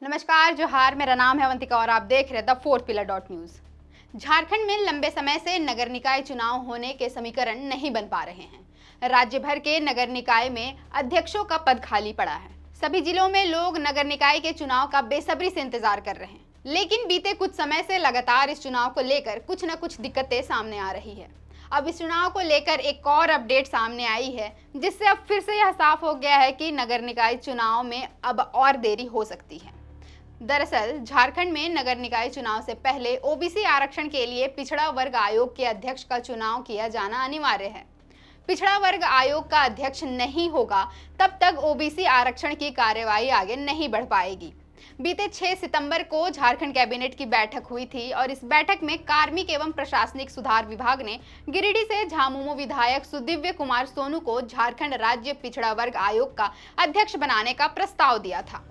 नमस्कार, जोहार। मेरा नाम है अवंतिका और आप देख रहे हैं the fourth pillar news. Jharkhand में लंबे समय से नगर निकाय चुनाव होने के समीकरण नहीं बन पा रहे हैं। राज्य भर के नगर निकाय में अध्यक्षों का पद खाली पड़ा है। सभी जिलों में लोग नगर निकाय के चुनाव का बेसब्री से इंतजार कर रहे हैं, लेकिन बीते कुछ समय से लगातार इस चुनाव को लेकर कुछ न कुछ दिक्कतें सामने आ रही है। अब इस चुनाव को लेकर एक और अपडेट सामने आई है, जिससे अब फिर से यह साफ हो गया है कि नगर निकाय चुनाव में अब और देरी हो सकती है। दरअसल झारखंड में नगर निकाय चुनाव से पहले ओबीसी आरक्षण के लिए पिछड़ा वर्ग आयोग के अध्यक्ष का चुनाव किया जाना अनिवार्य है। पिछड़ा वर्ग आयोग का अध्यक्ष नहीं होगा तब तक ओबीसी आरक्षण की कार्यवाही आगे नहीं बढ़ पाएगी। बीते 6 सितंबर को झारखंड कैबिनेट की बैठक हुई थी और इस बैठक में कार्मिक एवं प्रशासनिक सुधार विभाग ने गिरिडीह से झामुमो विधायक सुदिव्य कुमार सोनू को झारखंड राज्य पिछड़ा वर्ग आयोग का अध्यक्ष बनाने का प्रस्ताव दिया था,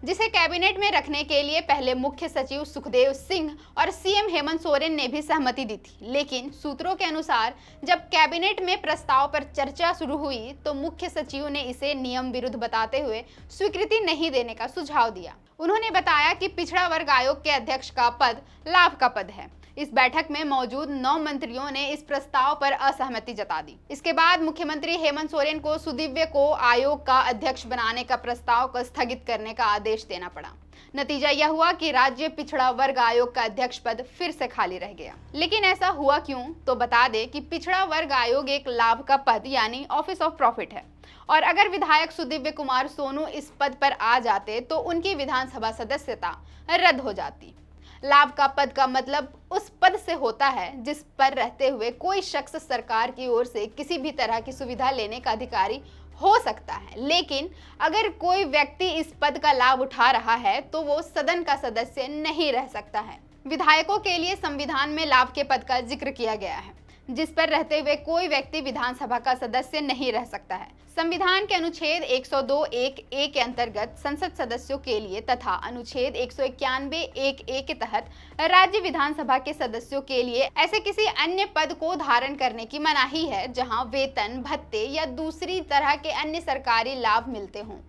जिसे कैबिनेट में रखने के लिए पहले मुख्य सचिव सुखदेव सिंह और सीएम हेमंत सोरेन ने भी सहमति दी थी। लेकिन सूत्रों के अनुसार जब कैबिनेट में प्रस्ताव पर चर्चा शुरू हुई तो मुख्य सचिव ने इसे नियम विरुद्ध बताते हुए स्वीकृति नहीं देने का सुझाव दिया। उन्होंने बताया कि पिछड़ा वर्ग आयोग के अध्यक्ष का पद लाभ का पद है। इस बैठक में मौजूद 9 मंत्रियों ने इस प्रस्ताव पर असहमति जता दी। इसके बाद मुख्यमंत्री हेमंत सोरेन को सुदिव्य को आयोग का अध्यक्ष बनाने का प्रस्ताव को स्थगित करने का आदेश देना पड़ा। नतीजा यह हुआ कि राज्य पिछड़ा वर्ग आयोग का अध्यक्ष पद फिर से खाली रह गया। लेकिन ऐसा हुआ क्यों, तो बता दें कि पिछड़ा वर्ग आयोग एक लाभ का पद यानी ऑफिस ऑफ प्रॉफिट है और अगर विधायक सुदिव्य कुमार सोनू इस पद पर आ जाते तो उनकी विधानसभा सदस्यता रद्द हो जाती। लाभ का पद का मतलब उस पद से होता है जिस पर रहते हुए कोई शख्स सरकार की ओर से किसी भी तरह की सुविधा लेने का अधिकारी हो सकता है। लेकिन अगर कोई व्यक्ति इस पद का लाभ उठा रहा है तो वो सदन का सदस्य नहीं रह सकता है। विधायकों के लिए संविधान में लाभ के पद का जिक्र किया गया है, जिस पर रहते हुए कोई व्यक्ति विधानसभा का सदस्य नहीं रह सकता है। संविधान के अनुच्छेद 102(1)(a) के अंतर्गत संसद सदस्यों के लिए तथा अनुच्छेद 191(1)(a) के तहत राज्य विधानसभा के सदस्यों के लिए ऐसे किसी अन्य पद को धारण करने की मनाही है जहां वेतन, भत्ते या दूसरी तरह के अन्य सरकारी लाभ मिलते हों।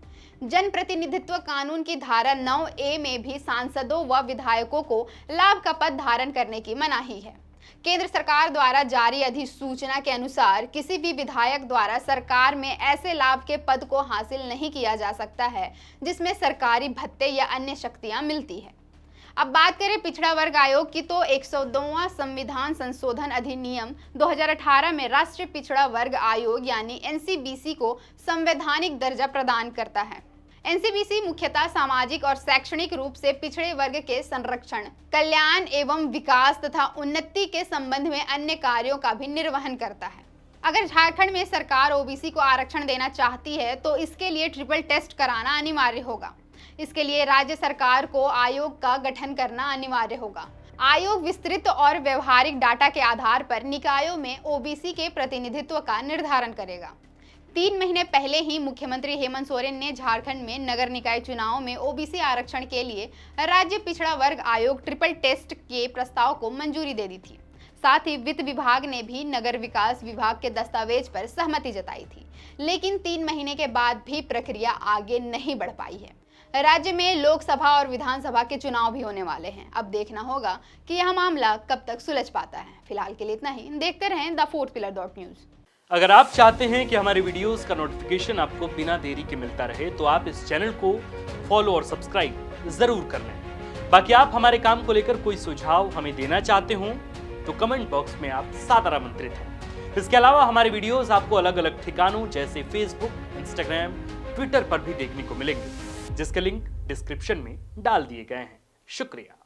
जन प्रतिनिधित्व कानून की धारा 9(a) में भी सांसदों व विधायकों को लाभ का पद धारण करने की मनाही है। केंद्र सरकार द्वारा जारी अधिसूचना के अनुसार किसी भी विधायक द्वारा सरकार में ऐसे लाभ के पद को हासिल नहीं किया जा सकता है जिसमें सरकारी भत्ते या अन्य शक्तियां मिलती है। अब बात करें पिछड़ा वर्ग आयोग की तो 102वां संविधान संशोधन अधिनियम 2018 में राष्ट्रीय पिछड़ा वर्ग आयोग यानी एनसीबीसी को संवैधानिक दर्जा प्रदान करता है। एनसीबीसी मुख्यतः सामाजिक और शैक्षणिक रूप से पिछड़े वर्ग के संरक्षण, कल्याण एवं विकास तथा उन्नति के संबंध में अन्य कार्यों का भी निर्वहन करता है। अगर झारखंड में सरकार ओबीसी को आरक्षण देना चाहती है तो इसके लिए ट्रिपल टेस्ट कराना अनिवार्य होगा। इसके लिए राज्य सरकार को आयोग का गठन करना अनिवार्य होगा। आयोग विस्तृत और व्यवहारिक डाटा के आधार पर निकायों में ओबीसी के प्रतिनिधित्व का निर्धारण करेगा। 3 महीने पहले ही मुख्यमंत्री हेमंत सोरेन ने झारखंड में नगर निकाय चुनाव में ओबीसी आरक्षण के लिए राज्य पिछड़ा वर्ग आयोग ट्रिपल टेस्ट के प्रस्ताव को मंजूरी दे दी थी। साथ ही वित्त विभाग ने भी नगर विकास विभाग के दस्तावेज पर सहमति जताई थी, लेकिन 3 महीने के बाद भी प्रक्रिया आगे नहीं बढ़ पाई है। राज्य में लोकसभा और विधानसभा के चुनाव भी होने वाले हैं। अब देखना होगा कि यह मामला कब तक सुलझ पाता है। फिलहाल के लिए इतना ही। देखते रहें द फोर्थ पिलर न्यूज। अगर आप चाहते हैं कि हमारे वीडियोस का नोटिफिकेशन आपको बिना देरी के मिलता रहे तो आप इस चैनल को फॉलो और सब्सक्राइब जरूर कर लें। बाकी आप हमारे काम को लेकर कोई सुझाव हमें देना चाहते हो तो कमेंट बॉक्स में आप सादर आमंत्रित हैं। इसके अलावा हमारे वीडियोस आपको अलग अलग ठिकानों जैसे फेसबुक, इंस्टाग्राम, ट्विटर पर भी देखने को मिलेंगे, जिसके लिंक डिस्क्रिप्शन में डाल दिए गए हैं। शुक्रिया।